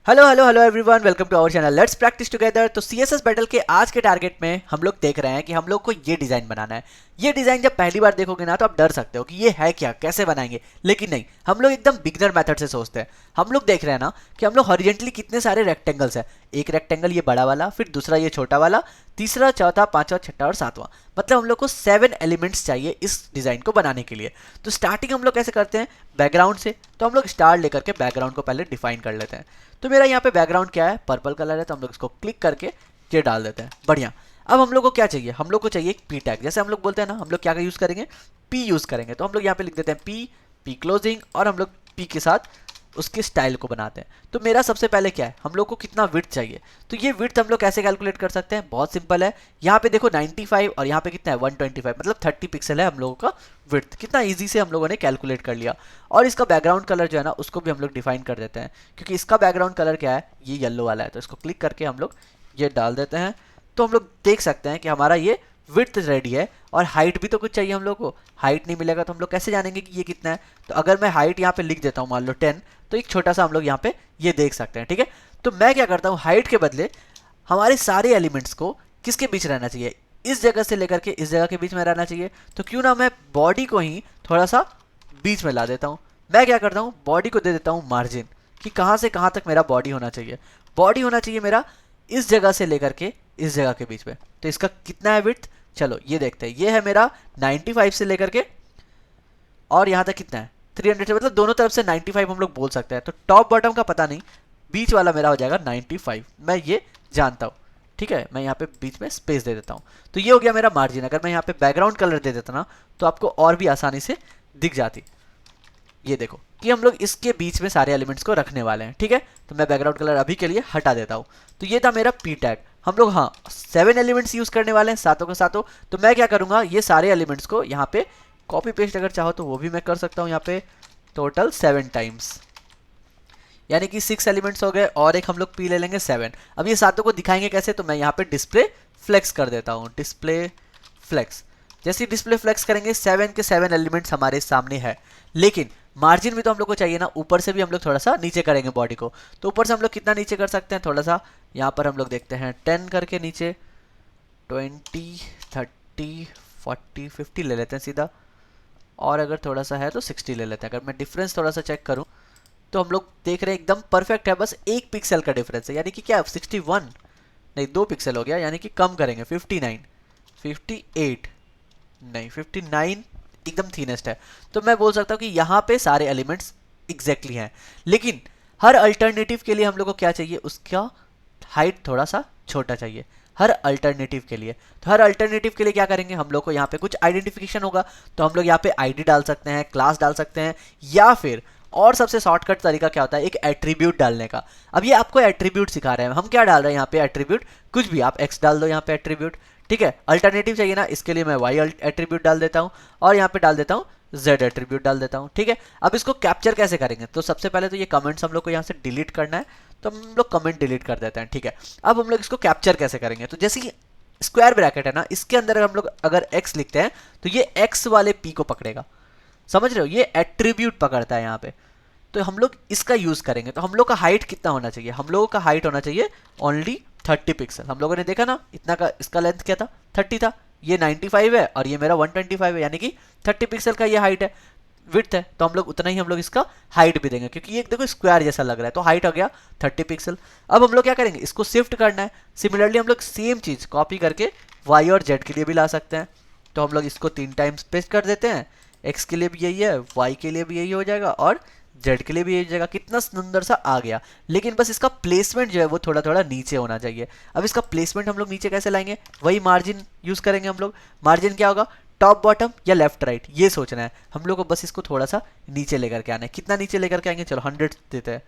Hello hello hello everyone, welcome to our channel let's practice together. तो CSS battle के आज के target में हम लोग देख रहे हैं कि हम लोग को ये डिजाइन बनाना है। ये डिजाइन जब पहली बार देखोगे ना तो आप डर सकते हो कि ये है क्या, कैसे बनाएंगे, लेकिन नहीं, हम लोग एकदम बिगनर मेथड से सोचते हैं। हम लोग देख रहे हैं ना कि हम लोग हॉरिजेंटली कितने सारे रेक्टेंगल्स है। एक रेक्टेंगल ये बड़ा वाला, फिर दूसरा ये छोटा वाला, तीसरा, चौथा, पांचवा, छठा और सातवां। मतलब हम लोग को 7 एलिमेंट्स चाहिए इस डिजाइन को बनाने के लिए। तो स्टार्टिंग हम लोग कैसे करते हैं, बैकग्राउंड से। तो हम लोग स्टार लेकर के बैकग्राउंड को पहले डिफाइन कर लेते हैं। तो मेरा यहाँ पे बैकग्राउंड क्या है, पर्पल कलर है, तो हम लोग इसको क्लिक करके ये डाल देते हैं। बढ़िया। अब हम लोग को क्या चाहिए, हम लोग को चाहिए एक पी टैग। जैसे हम लोग बोलते हैं ना, हम लोग क्या यूज करेंगे, पी यूज करेंगे। तो हम लोग यहाँ पे लिख देते हैं पी, पी क्लोजिंग, और हम लोग पी के साथ उसके स्टाइल को बनाते हैं। तो मेरा सबसे पहले क्या है, हम लोग को कितना विड्थ चाहिए। तो ये विड्थ हम लोग कैसे कैलकुलेट कर सकते हैं, बहुत सिंपल है। यहाँ पे देखो 95 और यहाँ पे कितना है 125, मतलब 30 पिक्सल है हम लोगों का विड्थ। कितना इजी से हम लोगों ने कैलकुलेट कर लिया। और इसका बैकग्राउंड कलर जो है ना, उसको भी हम लोग डिफाइन कर देते हैं, क्योंकि इसका बैकग्राउंड कलर क्या है, ये येलो वाला है। तो इसको क्लिक करके हम लोग ये डाल देते हैं। तो हम लोग देख सकते हैं कि हमारा ये विड्थ रेडी है। और हाइट भी तो कुछ चाहिए हम लोग को। हाइट नहीं मिलेगा तो हम लोग कैसे जानेंगे कि ये कितना है। तो अगर मैं हाइट यहाँ पे लिख देता हूँ, मान लो 10, तो एक छोटा सा हम लोग यहाँ पे ये देख सकते हैं। ठीक है, तो मैं क्या करता हूँ, हाइट के बदले हमारे सारे एलिमेंट्स को किसके बीच रहना चाहिए, इस जगह से लेकर के इस जगह के बीच में रहना चाहिए। तो क्यों ना मैं बॉडी को ही थोड़ा सा बीच में ला देता हूँ। मैं क्या करता हूँ, बॉडी को दे देता हूँ मार्जिन, कि कहाँ से कहाँ तक मेरा बॉडी होना चाहिए। बॉडी होना चाहिए मेरा इस जगह से लेकर के इस जगह के बीच में। तो इसका कितना है विड्थ, चलो ये देखते हैं। ये है मेरा 95 से लेकर के और यहाँ तक कितना है 300 से, मतलब दोनों तरफ से 95 हम लोग बोल सकते हैं। तो टॉप बॉटम का पता नहीं, बीच वाला मेरा हो जाएगा 95, मैं ये जानता हूँ। ठीक है, मैं यहाँ पे बीच में स्पेस दे देता हूँ। तो ये हो गया मेरा मार्जिन। अगर मैं यहाँ पे बैकग्राउंड कलर दे देता ना, तो आपको और भी आसानी से दिख जाती। ये देखो कि हम लोग इसके बीच में सारे एलिमेंट्स को रखने वाले हैं। ठीक है, तो मैं बैकग्राउंड कलर अभी के लिए हटा देता हूँ। तो ये था मेरा पी टैग। हम लोग हाँ 7 एलिमेंट्स यूज करने वाले हैं, सातों के सातों। तो मैं क्या करूँगा, ये सारे एलिमेंट्स को यहाँ पे कॉपी पेस्ट अगर चाहो तो वो भी मैं कर सकता हूँ। यहाँ पे टोटल 7 टाइम्स, यानी कि 6 एलिमेंट्स हो गए, और एक हम लोग पी ले लेंगे 7। अब ये सातों को दिखाएंगे कैसे, तो मैं यहाँ पे डिस्प्ले फ्लेक्स कर देता हूँ। डिस्प्ले फ्लेक्स, जैसे ही डिस्प्ले फ्लेक्स करेंगे 7 के 7 एलिमेंट्स हमारे सामने है। लेकिन मार्जिन भी तो हम लोग को चाहिए ना, ऊपर से भी हम लोग थोड़ा सा नीचे करेंगे बॉडी को। तो ऊपर से हम लोग कितना नीचे कर सकते हैं, थोड़ा सा यहाँ पर हम लोग देखते हैं 10 करके नीचे, 20, 30, 40, 50 ले लेते हैं सीधा। और अगर थोड़ा सा है तो 60 ले लेते हैं। अगर मैं डिफरेंस थोड़ा सा चेक करूं तो हम लोग देख रहे हैं एकदम परफेक्ट है, बस 1 पिक्सल का डिफरेंस है। यानी कि क्या 61 नहीं, 2 पिक्सल हो गया, यानी कि कम करेंगे 59, 58 नहीं 59 एकदम थीनेस्ट है। तो मैं बोल सकता हूँ कि यहाँ पे सारे एलिमेंट्स एग्जैक्टली हैं। लेकिन हर अल्टरनेटिव के लिए हम लोग को क्या चाहिए, उसका हाइट थोड़ा सा छोटा चाहिए हर अल्टरनेटिव के लिए। तो हर अल्टरनेटिव के लिए क्या करेंगे, हम लोग को यहाँ पे कुछ आइडेंटिफिकेशन होगा। तो हम लोग यहाँ पे आईडी डाल सकते हैं, क्लास डाल सकते हैं, या फिर और सबसे शॉर्टकट तरीका क्या होता है, एक एट्रीब्यूट डालने का। अब ये आपको एट्रीब्यूट सिखा रहे हैं। हम क्या डाल रहे हैं यहाँ पे, एट्रीब्यूट कुछ भी, आप एक्स डाल दो यहाँ पे एट्रीब्यूट। ठीक है, अल्टरनेटिव चाहिए ना, इसके लिए मैं वाई एट्रीब्यूट डाल देता हूँ, और यहाँ पे डाल देता हूँ जेड एट्रीब्यूट डाल देता हूँ। ठीक है, अब इसको कैप्चर कैसे करेंगे, तो सबसे पहले तो ये कमेंट्स हम लोग को यहाँ से डिलीट करना है। तो हम लोग कमेंट डिलीट कर देते हैं। ठीक है, अब हम लोग इसको कैप्चर कैसे करेंगे, तो जैसे कि स्क्वायर ब्रैकेट है ना, इसके अंदर हम लोग अगर x लिखते हैं तो ये x वाले p को पकड़ेगा। समझ रहे हो, ये एट्रीब्यूट पकड़ता है यहाँ पे। तो हम लोग इसका यूज करेंगे। तो हम लोग का हाइट कितना होना चाहिए, हम लोगों का हाइट होना चाहिए ओनली 30 पिक्सल। हम लोगों ने देखा ना इतना का, इसका लेंथ क्या था 30 था, ये 95 है और ये मेरा 125 है, यानी कि 30 पिक्सल का ये हाइट है, विड्थ है। तो हम लोग उतना ही हम लोग इसका हाइट भी देंगे, क्योंकि ये देखो स्क्वायर जैसा लग रहा है। तो हाइट हो गया 30 पिक्सल। अब हम लोग क्या करेंगे, इसको शिफ्ट करना है। सिमिलरली हम लोग सेम चीज कॉपी करके वाई और जेड के लिए भी ला सकते हैं। तो हम लोग इसको 3 टाइम्स पेस्ट कर देते हैं। एक्स के लिए भी यही है, वाई के लिए भी यही हो जाएगा, और जेड के लिए भी यही जाएगा। कितना सुंदर सा आ गया। लेकिन बस इसका प्लेसमेंट जो है वो थोड़ा थोड़ा नीचे होना चाहिए। अब इसका प्लेसमेंट हम लोग नीचे कैसे लाएंगे, वही मार्जिन यूज करेंगे हम लोग। मार्जिन क्या होगा, टॉप बॉटम या लेफ्ट राइट, ये सोचना है हम लोग को। बस इसको थोड़ा सा नीचे लेकर के आना है। कितना नीचे लेकर के आएंगे, चलो 100 देते हैं,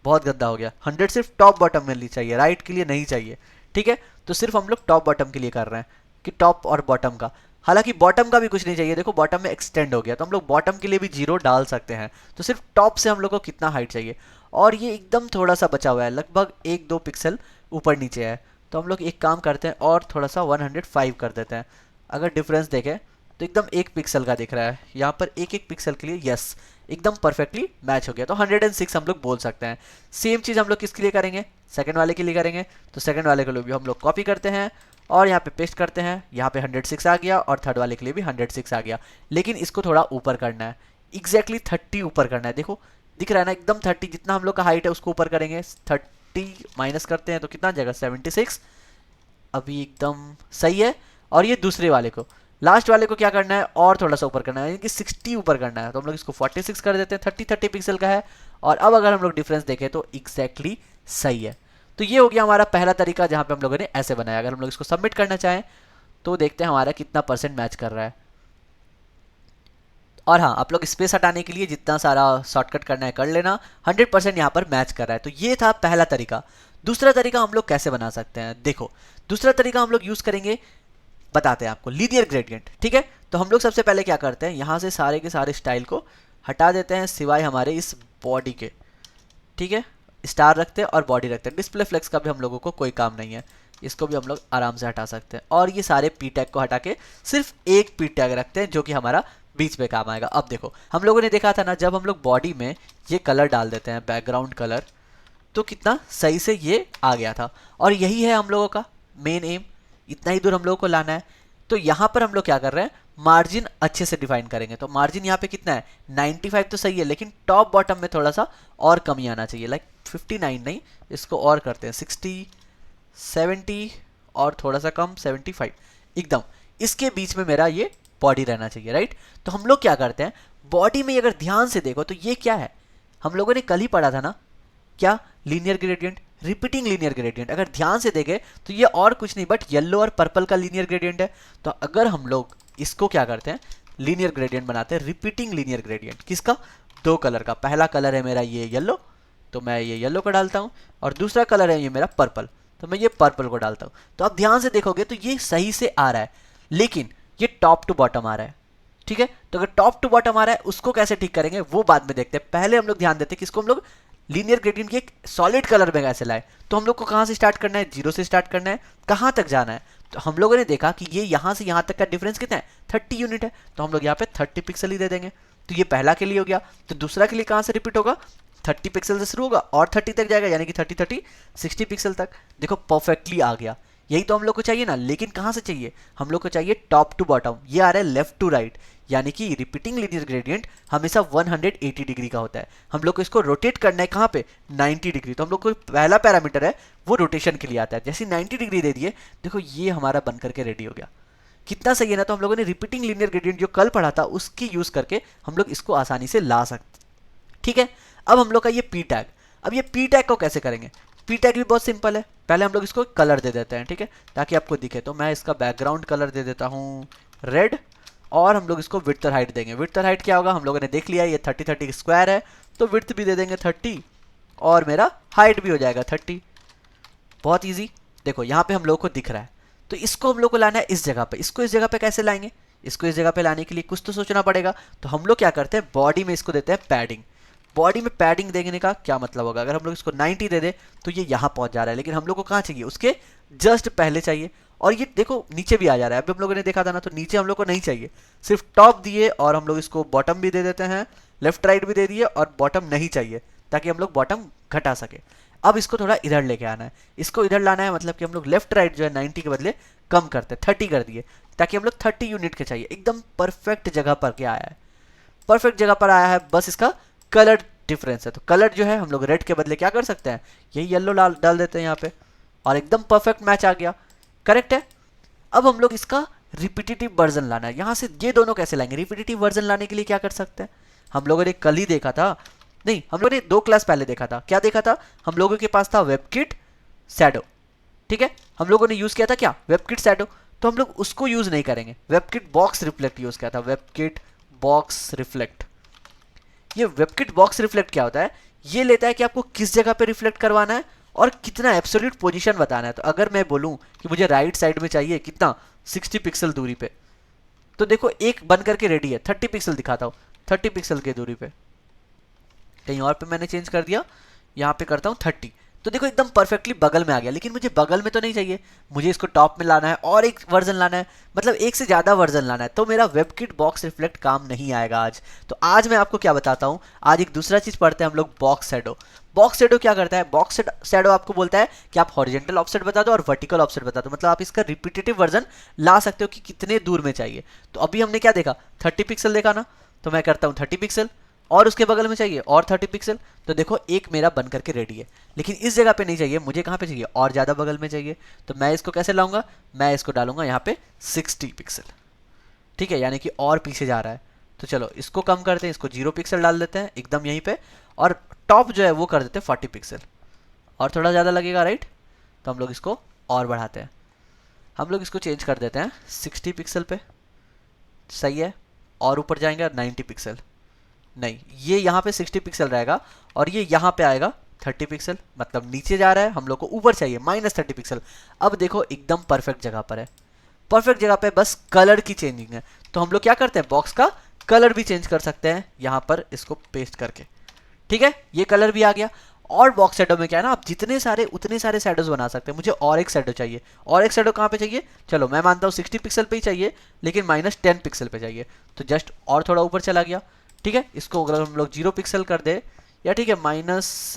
बहुत गंदा हो गया। 100 सिर्फ टॉप बॉटम में ली चाहिए, राइट के लिए नहीं चाहिए। ठीक है, तो सिर्फ हम लोग टॉप बॉटम के लिए कर रहे हैं, कि टॉप और बॉटम का। हालांकि बॉटम का भी कुछ नहीं चाहिए, देखो बॉटम में एक्सटेंड हो गया, तो हम लोग बॉटम के लिए भी 0 डाल सकते हैं। तो सिर्फ टॉप से हम लोग को कितना हाइट चाहिए, और ये एकदम थोड़ा सा बचा हुआ है, लगभग 1-2 पिक्सल ऊपर नीचे है। तो हम लोग एक काम करते हैं और थोड़ा सा 105 कर देते हैं। अगर डिफरेंस देखें तो एकदम 1 पिक्सल का दिख रहा है यहाँ पर, एक एक पिक्सल के लिए। यस, एकदम परफेक्टली मैच हो गया। तो 106 हम लोग बोल सकते हैं। सेम चीज़ हम लोग किसके लिए करेंगे, सेकंड वाले के लिए करेंगे। तो सेकंड वाले के लिए भी हम लोग कॉपी करते हैं और यहाँ पे पेस्ट करते हैं, यहाँ पे 106 आ गया और थर्ड वाले के लिए भी 106 आ गया। लेकिन इसको थोड़ा ऊपर करना है, एग्जैक्टली 30 ऊपर करना है। देखो दिख रहा है ना, एकदम 30 जितना हम लोग का हाइट है उसको ऊपर करेंगे। 30 माइनस करते हैं तो कितना आ जाएगा, 76। अभी एकदम सही है। और ये दूसरे वाले को, लास्ट वाले को क्या करना है, और थोड़ा सा ऊपर करना है, यानी कि 60 ऊपर करना है। तो हम लोग इसको 46 कर देते हैं, 30 पिक्सल का है। और अब अगर हम लोग डिफरेंस देखें तो एग्जैक्टली सही है। तो ये हो गया हमारा पहला तरीका जहाँ पे हम लोगों ने ऐसे बनाया। अगर हम लोग इसको सबमिट करना चाहें तो देखते हैं हमारा कितना परसेंट मैच कर रहा है। और हाँ, आप लोग स्पेस हटाने के लिए जितना सारा शॉर्टकट करना है कर लेना। 100% यहाँ पर मैच कर रहा है। तो ये था पहला तरीका। दूसरा तरीका हम लोग कैसे बना सकते हैं, देखो दूसरा तरीका हम लोग यूज़ करेंगे, बताते हैं आपको, लीनियर ग्रेडियंट। ठीक है, तो हम लोग सबसे पहले क्या करते हैं, यहाँ से सारे के सारे स्टाइल को हटा देते हैं सिवाय हमारे इस बॉडी के। ठीक है, स्टार रखते हैं और बॉडी रखते हैं। डिस्प्ले फ्लेक्स का भी हम लोगों को कोई काम नहीं है, इसको भी हम लोग आराम से हटा सकते हैं। और ये सारे पी टैग को हटा के सिर्फ एक पी टैग रखते हैं जो कि हमारा बीच में काम आएगा। अब देखो हम लोगों ने देखा था ना, जब हम लोग बॉडी में ये कलर डाल देते हैं बैकग्राउंड कलर, तो कितना सही से ये आ गया था। और यही है हम लोगों का मेन एम, इतना ही दूर हम लोगों को लाना है। तो यहाँ पर हम लोग क्या कर रहे हैं, मार्जिन अच्छे से डिफाइन करेंगे। तो मार्जिन यहाँ पे कितना है, 95 तो सही है, लेकिन टॉप बॉटम में थोड़ा सा और कमी आना चाहिए। लाइक 59 नहीं, इसको और करते हैं 60, 70 और थोड़ा सा कम 75, एकदम इसके बीच में मेरा ये बॉडी रहना चाहिए, राइट। तो हम लोग क्या करते हैं, बॉडी में अगर ध्यान से देखो तो ये क्या है, हम लोगों ने कल ही पढ़ा था ना, क्या, linear gradient, repeating linear gradient. अगर ध्यान से देखें तो ये और कुछ नहीं बट येलो और पर्पल का लीनियर ग्रेडियंट है। तो अगर हम लोग इसको क्या करते हैं, लीनियर ग्रेडियंट बनाते हैं, रिपीटिंग लीनियर ग्रेडियंट। किसका, दो कलर का। पहला कलर है मेरा ये येलो, तो मैं ये येलो को डालता हूँ, और दूसरा कलर है ये मेरा पर्पल, तो मैं ये पर्पल को डालता हूँ। तो आप ध्यान से देखोगे तो ये सही से आ रहा है, लेकिन ये टॉप टू बॉटम आ रहा है। ठीक है, तो अगर टॉप टू बॉटम आ रहा है उसको कैसे ठीक करेंगे वो बाद में देखते हैं। पहले हम लोग ध्यान देते हैं किसको, हम लोग लीनियर ग्रेडियंट की एक सॉलिड कलर में कैसे लाए। तो हम लोग को कहाँ से स्टार्ट करना है, जीरो से स्टार्ट करना है, कहाँ तक जाना है। तो हम लोगों ने देखा कि ये यहाँ से यहाँ तक का डिफरेंस कितना है, 30 यूनिट है। तो हम लोग यहाँ पे 30 पिक्सल ही दे देंगे। तो ये पहला के लिए हो गया। तो दूसरा के लिए कहाँ से रिपीट होगा, 30 पिक्सल से शुरू होगा और 30 तक जाएगा, यानी कि 30 60 पिक्सल तक। देखो परफेक्टली आ गया। यही तो हम लोग को चाहिए ना, लेकिन कहाँ से चाहिए, हम लोग को चाहिए टॉप टू बॉटम। ये आ रहा है लेफ्ट टू राइट, यानी कि रिपीटिंग लीनियर ग्रेडियंट हमेशा 180 डिग्री का होता है। हम लोग को इसको रोटेट करना है कहाँ पे, 90 डिग्री। तो हम लोग को पहला पैरामीटर है वो रोटेशन के लिए आता है। जैसे 90 डिग्री दे दिए, देखो ये हमारा बन करके रेडी हो गया। कितना सही है ना। तो हम लोगों ने रिपीटिंग लीनियर ग्रेडियंट जो कल पढ़ा था उसकी यूज करके हम लोग इसको आसानी से ला सकते। ठीक है, अब हम लोग का ये पी टैग। अब ये पी टैग को कैसे करेंगे, पी टैग भी बहुत सिंपल है। पहले हम लोग इसको कलर दे देते हैं, ठीक है, ताकि आपको दिखे। तो मैं इसका बैकग्राउंड कलर दे देता हूँ रेड, और हम लोग इसको विड्थ और हाइट देंगे। विड्थ और हाइट क्या होगा, हम लोगों ने देख लिया, ये 30 स्क्वायर है, तो विड्थ भी दे देंगे 30 और मेरा हाइट भी हो जाएगा 30। बहुत ईजी। देखो यहाँ पे हम लोग को दिख रहा है, तो इसको हम लोग को लाना है इस जगह पे। इसको इस जगह पे कैसे लाएंगे, इसको इस जगह पे लाने के लिए कुछ तो सोचना पड़ेगा। तो हम लोग क्या करते हैं, बॉडी में इसको देते हैं पैडिंग। बॉडी में पैडिंग देने का क्या मतलब होगा, अगर हम लोग इसको 90 दे दे तो ये यहाँ पहुँच जा रहा है, लेकिन हम लोग को कहाँ चाहिए, उसके जस्ट पहले चाहिए। और ये देखो नीचे भी आ जा रहा है। अभी हम लोगों ने देखा था ना, तो नीचे हम लोग को नहीं चाहिए, सिर्फ टॉप दिए और हम लोग इसको बॉटम भी दे देते हैं, लेफ्ट राइट भी दे दिए, और बॉटम नहीं चाहिए ताकि हम लोग बॉटम घटा सके। अब इसको थोड़ा इधर लेके आना है, इसको इधर लाना है, मतलब कि हम लोग लेफ्ट राइट जो है 90 के बदले कम करते हैं, 30 कर दिए, ताकि हम लोग 30 यूनिट के चाहिए। एकदम परफेक्ट जगह पर क्या आया है, परफेक्ट जगह पर आया है। बस इसका कलर डिफरेंस है। तो कलर जो है हम लोग रेड के बदले क्या कर सकते हैं, यही येलो डाल देते हैं यहाँ पे, और एकदम परफेक्ट मैच आ गया। करेक्ट है। अब हम लोग इसका रिपीटेटिव वर्जन लाना है। यहाँ से ये दोनों कैसे लाएंगे, रिपीटेटिव वर्जन लाने के लिए क्या कर सकते हैं, हम लोगों ने कल ही देखा था, नहीं हम लोगों ने 2 क्लास पहले देखा था। क्या देखा था, हम लोगों के पास था वेबकिट शैडो। ठीक है, हम लोगों ने यूज किया था क्या, वेबकिट शैडो। तो हम लोग उसको यूज नहीं करेंगे, वेबकिट बॉक्स रिफ्लेक्ट यूज किया था, वेबकिट बॉक्स रिफ्लेक्ट। ये वेबकिट बॉक्स रिफ्लेक्ट क्या होता है, ये लेता है कि आपको किस जगह पे रिफ्लेक्ट करवाना है और कितना एब्सोल्यूट पोजीशन बताना है। तो अगर मैं बोलूं कि मुझे राइट साइड में चाहिए कितना, 60 पिक्सल दूरी पे, तो देखो एक बन करके रेडी है। 30 पिक्सल दिखाता हूँ, 30 पिक्सल की दूरी पे, कहीं और पे मैंने चेंज कर दिया, यहाँ पे करता हूँ 30। तो देखो एकदम परफेक्टली बगल में आ गया, लेकिन मुझे बगल में तो नहीं चाहिए, मुझे इसको टॉप में लाना है और एक वर्जन लाना है, मतलब एक से ज़्यादा वर्जन लाना है। तो मेरा वेबकिट बॉक्स रिफ्लेक्ट काम नहीं आएगा आज। तो आज मैं आपको क्या बताता हूँ, आज एक दूसरा चीज़ पढ़ते हैं हम लोग, बॉक्स शैडो। बॉक्स शैडो क्या करता है, बॉक्स शैडो आपको बोलता है कि आप हॉरिजेंटल ऑफसेट बता दो और वर्टिकल ऑफसेट बता दो, मतलब आप इसका रिपीटेटिव वर्जन ला सकते हो कि कितने दूर में चाहिए। तो अभी हमने क्या देखा, 30 पिक्सल देखा ना, तो मैं करता हूँ 30 पिक्सल और उसके बगल में चाहिए और 30 पिक्सल। तो देखो एक मेरा बन करके रेडी है, लेकिन इस जगह पे नहीं चाहिए, मुझे कहाँ पे चाहिए, और ज़्यादा बगल में चाहिए। तो मैं इसको कैसे लाऊंगा, मैं इसको डालूंगा यहाँ पे 60 पिक्सल, ठीक है, यानी कि और पीछे जा रहा है। तो चलो इसको कम करते हैं, इसको 0 पिक्सल डाल देते हैं एकदम यहीं पे, और टॉप जो है वो कर देते हैं 40 पिक्सल, और थोड़ा ज़्यादा लगेगा राइट। तो हम लोग इसको और बढ़ाते हैं, हम लोग इसको चेंज कर देते हैं 60 पिक्सल पे, सही है। और ऊपर जाएंगे 90 पिक्सल, नहीं ये यहाँ पे 60 पिक्सल रहेगा और ये यहाँ पे आएगा 30 पिक्सल, मतलब नीचे जा रहा है, हम लोग को ऊपर चाहिए -30 पिक्सल। अब देखो एकदम परफेक्ट जगह पर है, परफेक्ट जगह पे, बस कलर की चेंजिंग है। तो हम लोग क्या करते हैं, बॉक्स का कलर भी चेंज कर सकते हैं यहाँ पर इसको पेस्ट करके, ठीक है, ये कलर भी आ गया। और बॉक्स शैडो में क्या है ना, आप जितने सारे उतने सारे शैडोज बना सकते हैं। मुझे और एक शैडो चाहिए, और एक शैडो कहाँ पे चाहिए, चलो मैं मानता हूँ 60 पिक्सल पे ही चाहिए, लेकिन -10 पिक्सल पे चाहिए। तो जस्ट और थोड़ा ऊपर चला गया, ठीक है। इसको अगर हम लोग 0 पिक्सल कर दे, या ठीक है माइनस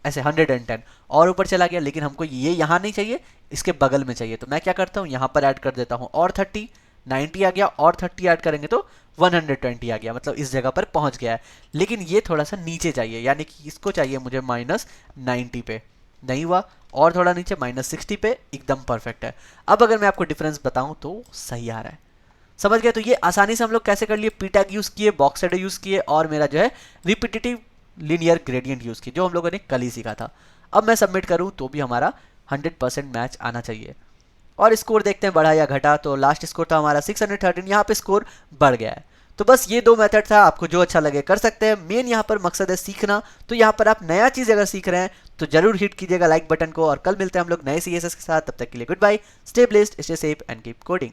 ऐसे 110 और ऊपर चला गया, लेकिन हमको ये यहाँ नहीं चाहिए, इसके बगल में चाहिए। तो मैं क्या करता हूँ, यहाँ पर ऐड कर देता हूँ और 30, 90 आ गया, और 30 ऐड करेंगे तो 120 आ गया, मतलब इस जगह पर पहुँच गया है। लेकिन ये थोड़ा सा नीचे चाहिए, यानी कि इसको चाहिए मुझे -90 पे, नहीं हुआ, और थोड़ा नीचे -60 पे, एकदम परफेक्ट है। अब अगर मैं आपको डिफरेंस बताऊँ तो सही आ रहा है, समझ गए। तो ये आसानी से हम लोग कैसे कर लिए, पी टैग यूज़ किए, बॉक्स शैडो यूज़ किए, और मेरा जो है रिपीटेटिव लीनियर ग्रेडियंट यूज़ किए, जो हम लोगों ने कल ही सीखा था। अब मैं सबमिट करूँ तो भी हमारा 100% मैच आना चाहिए। और स्कोर देखते हैं बढ़ा या घटा, तो लास्ट स्कोर था हमारा 613, यहाँ पे स्कोर बढ़ गया है। तो बस ये दो मेथड था, आपको जो अच्छा लगे कर सकते हैं, मेन यहाँ पर मकसद है सीखना। तो यहाँ पर आप नया चीज़ अगर सीख रहे हैं तो जरूर हिट कीजिएगा लाइक बटन को, और कल मिलते हैं हम लोग नए CSS के साथ। तब तक के लिए good bye, stay blessed, stay safe and keep coding.